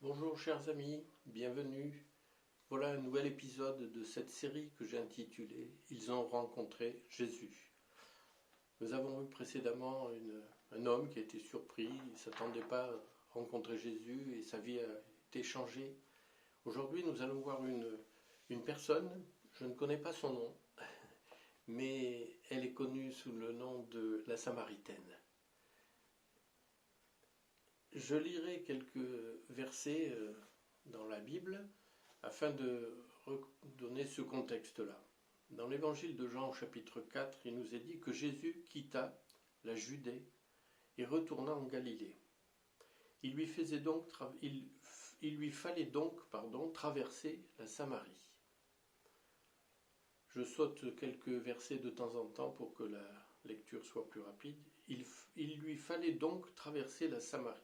Bonjour chers amis, bienvenue. Voilà un nouvel épisode de cette série que j'ai intitulée « Ils ont rencontré Jésus ». Nous avons vu précédemment un homme qui a été surpris, il ne s'attendait pas à rencontrer Jésus et sa vie a été changée. Aujourd'hui nous allons voir une personne, je ne connais pas son nom, mais elle est connue sous le nom de la Samaritaine. Je lirai quelques versets dans la Bible afin de redonner ce contexte-là. Dans l'évangile de Jean au chapitre 4, il nous est dit que Jésus quitta la Judée et retourna en Galilée. Il lui fallait donc traverser la Samarie. Je saute quelques versets de temps en temps pour que la lecture soit plus rapide. Il lui fallait donc traverser la Samarie.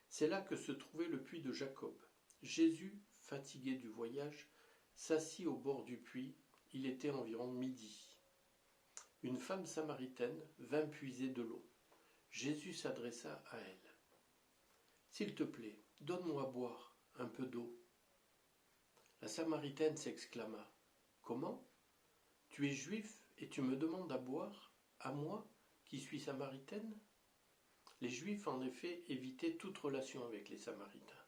C'est là que se trouvait le puits de Jacob. Jésus, fatigué du voyage, s'assit au bord du puits. Il était environ midi. Une femme samaritaine vint puiser de l'eau. Jésus s'adressa à elle. « S'il te plaît, donne-moi à boire un peu d'eau. » La Samaritaine s'exclama. « Comment ? Tu es juif et tu me demandes à boire, à moi, qui suis samaritaine ?» Les Juifs, en effet, évitaient toute relation avec les Samaritains.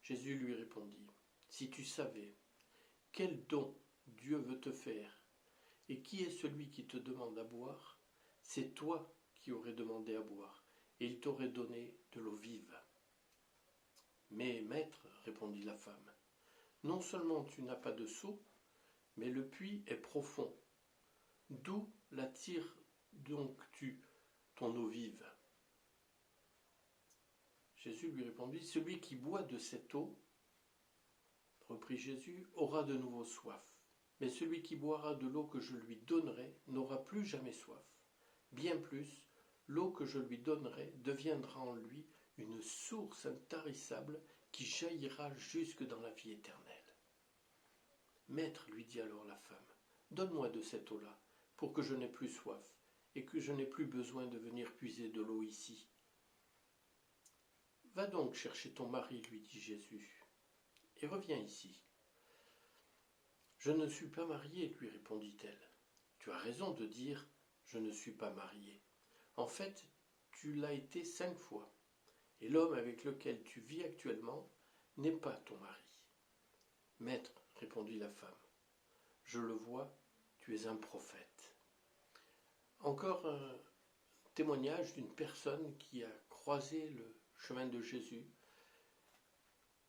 Jésus lui répondit, « Si tu savais quel don Dieu veut te faire, et qui est celui qui te demande à boire, c'est toi qui aurais demandé à boire, et il t'aurait donné de l'eau vive. » « Mais, maître, répondit la femme, non seulement tu n'as pas de seau, mais le puits est profond. D'où l'attires donc-tu ton eau vive ? Jésus lui répondit, « Celui qui boit de cette eau, reprit Jésus, aura de nouveau soif. Mais celui qui boira de l'eau que je lui donnerai n'aura plus jamais soif. Bien plus, l'eau que je lui donnerai deviendra en lui une source intarissable qui jaillira jusque dans la vie éternelle. » « Maître, lui dit alors la femme, donne-moi de cette eau-là, pour que je n'ai plus soif, et que je n'ai plus besoin de venir puiser de l'eau ici. » « Va donc chercher ton mari, lui dit Jésus, et reviens ici. »« Je ne suis pas mariée, lui répondit-elle. »« Tu as raison de dire « je ne suis pas mariée ». En fait, tu l'as été 5 fois, et l'homme avec lequel tu vis actuellement n'est pas ton mari. »« Maître, répondit la femme, je le vois, tu es un prophète. » Encore un témoignage d'une personne qui a croisé le chemin de Jésus,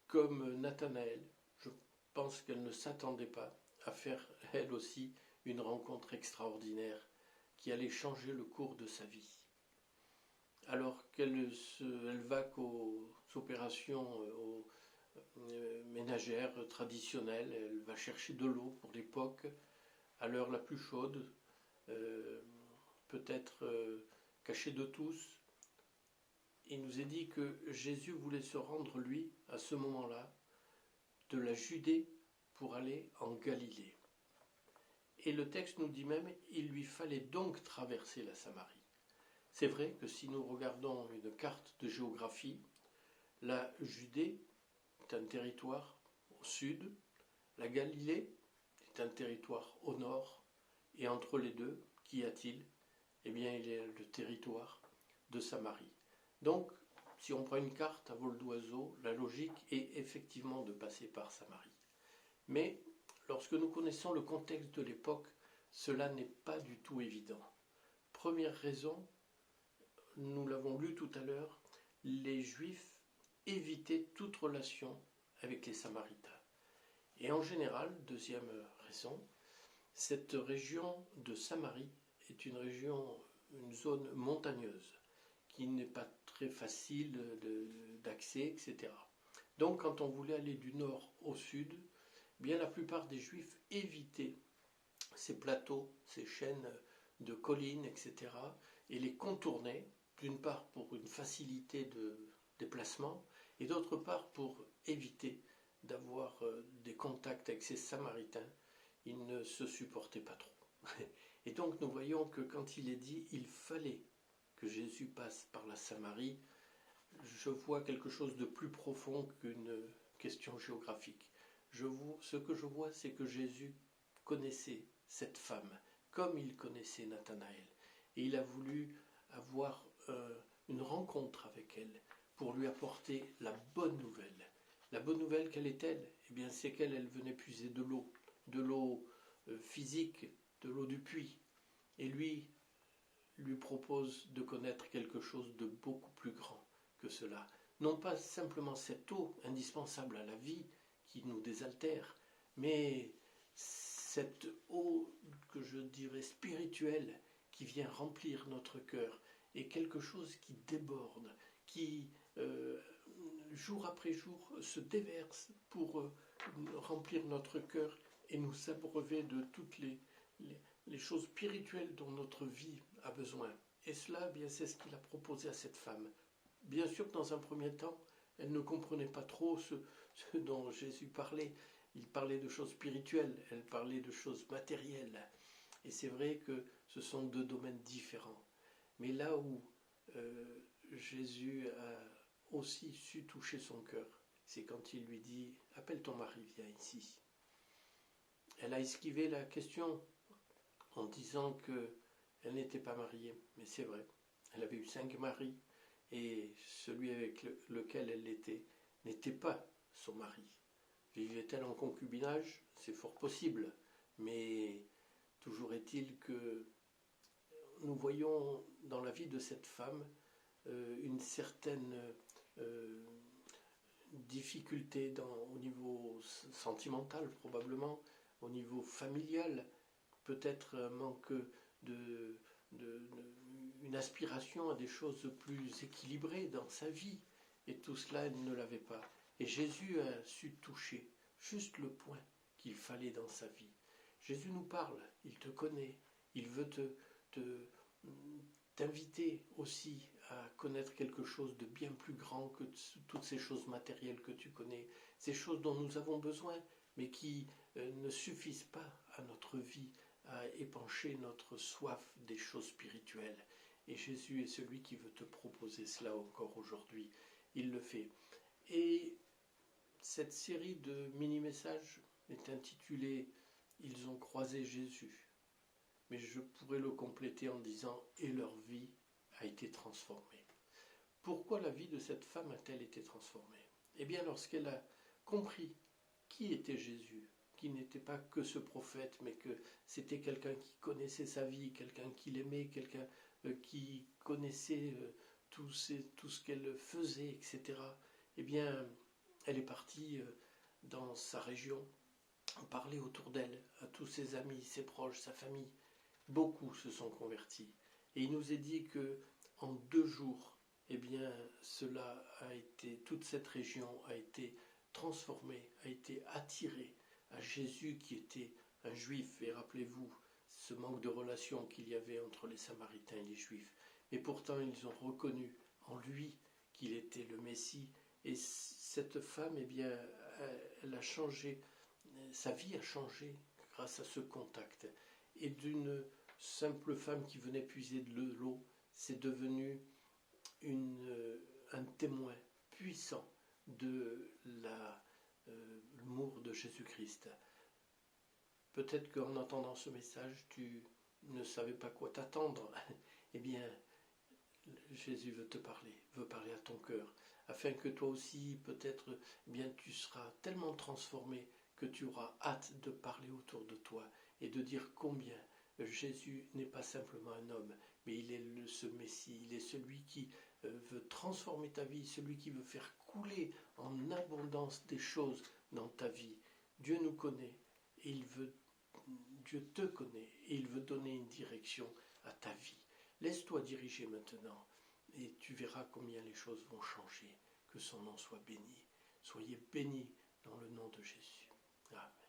comme Nathanaël. Je pense qu'elle ne s'attendait pas à faire, elle aussi, une rencontre extraordinaire qui allait changer le cours de sa vie. Alors qu'elle va qu'aux opérations ménagères traditionnelles, elle va chercher de l'eau pour l'époque, à l'heure la plus chaude, peut-être cachée de tous. Il nous est dit que Jésus voulait se rendre, lui, à ce moment-là, de la Judée pour aller en Galilée. Et le texte nous dit même, il lui fallait donc traverser la Samarie. C'est vrai que si nous regardons une carte de géographie, la Judée est un territoire au sud, la Galilée est un territoire au nord, et entre les deux, qu'y a-t-il ? Eh bien, il y a le territoire de Samarie. Donc, si on prend une carte à vol d'oiseau, la logique est effectivement de passer par Samarie. Mais, lorsque nous connaissons le contexte de l'époque, cela n'est pas du tout évident. Première raison, nous l'avons lu tout à l'heure, les Juifs évitaient toute relation avec les Samaritains. Et en général, deuxième raison, cette région de Samarie est une zone montagneuse, qui n'est pas très facile d'accès, etc. Donc quand on voulait aller du nord au sud, bien la plupart des Juifs évitaient ces plateaux, ces chaînes de collines, etc. et les contournaient, d'une part pour une facilité de déplacement, et d'autre part pour éviter d'avoir des contacts avec ces Samaritains. Ils ne se supportaient pas trop. Et donc nous voyons que quand il est dit « il fallait » que Jésus passe par la Samarie, je vois quelque chose de plus profond qu'une question géographique. Ce que je vois, c'est que Jésus connaissait cette femme, comme il connaissait Nathanaël. Et il a voulu avoir une rencontre avec elle pour lui apporter la bonne nouvelle. La bonne nouvelle, quelle est-elle? Eh bien, c'est qu'elle venait puiser de l'eau physique, de l'eau du puits. Et lui propose de connaître quelque chose de beaucoup plus grand que cela. Non pas simplement cette eau indispensable à la vie qui nous désaltère, mais cette eau que je dirais spirituelle qui vient remplir notre cœur et quelque chose qui déborde, qui jour après jour se déverse pour remplir notre cœur et nous abreuver de toutes les choses spirituelles dont notre vie a besoin. Et cela, bien, c'est ce qu'il a proposé à cette femme. Bien sûr que dans un premier temps, elle ne comprenait pas trop ce dont Jésus parlait. Il parlait de choses spirituelles, elle parlait de choses matérielles. Et c'est vrai que ce sont deux domaines différents. Mais là où Jésus a aussi su toucher son cœur, c'est quand il lui dit « Appelle ton mari, viens ici ». Elle a esquivé la question en disant qu'elle n'était pas mariée. Mais c'est vrai, elle avait eu 5 maris et celui avec lequel elle l'était n'était pas son mari. Vivait-elle en concubinage? C'est fort possible, mais toujours est-il que nous voyons dans la vie de cette femme une certaine difficulté au niveau sentimental probablement, au niveau familial, peut-être un manque une aspiration à des choses plus équilibrées dans sa vie, et tout cela elle ne l'avait pas. Et Jésus a su toucher juste le point qu'il fallait dans sa vie. Jésus nous parle, il te connaît, il veut t'inviter aussi à connaître quelque chose de bien plus grand que toutes ces choses matérielles que tu connais, ces choses dont nous avons besoin, mais qui ne suffisent pas à notre vie, à épancher notre soif des choses spirituelles. Et Jésus est celui qui veut te proposer cela encore aujourd'hui. Il le fait. Et cette série de mini-messages est intitulée « Ils ont croisé Jésus ». Mais je pourrais le compléter en disant « Et leur vie a été transformée ». Pourquoi la vie de cette femme a-t-elle été transformée? Eh bien, lorsqu'elle a compris qui était Jésus, qui n'était pas que ce prophète, mais que c'était quelqu'un qui connaissait sa vie, quelqu'un qui l'aimait, quelqu'un qui connaissait tout ce qu'elle faisait, etc. Eh bien, elle est partie dans sa région, parler autour d'elle, à tous ses amis, ses proches, sa famille. Beaucoup se sont convertis. Et il nous est dit que en 2 jours, eh bien, toute cette région a été transformée, a été attirée à Jésus qui était un juif. Et rappelez-vous ce manque de relation qu'il y avait entre les Samaritains et les Juifs. Mais pourtant, ils ont reconnu en lui qu'il était le Messie. Et cette femme, eh bien, elle a changé, sa vie a changé grâce à ce contact. Et d'une simple femme qui venait puiser de l'eau, c'est devenu un témoin puissant de l'amour de Jésus-Christ. Peut-être qu'en entendant ce message, tu ne savais pas quoi t'attendre. Eh bien, Jésus veut te parler, veut parler à ton cœur, afin que toi aussi, peut-être, eh bien, tu seras tellement transformé que tu auras hâte de parler autour de toi et de dire combien Jésus n'est pas simplement un homme, mais il est ce Messie, il est celui qui veut transformer ta vie, celui qui veut faire couler en abondance des choses dans ta vie. Dieu nous connaît, et Dieu te connaît, et il veut donner une direction à ta vie. Laisse-toi diriger maintenant, et tu verras combien les choses vont changer. Que son nom soit béni. Soyez bénis dans le nom de Jésus. Amen.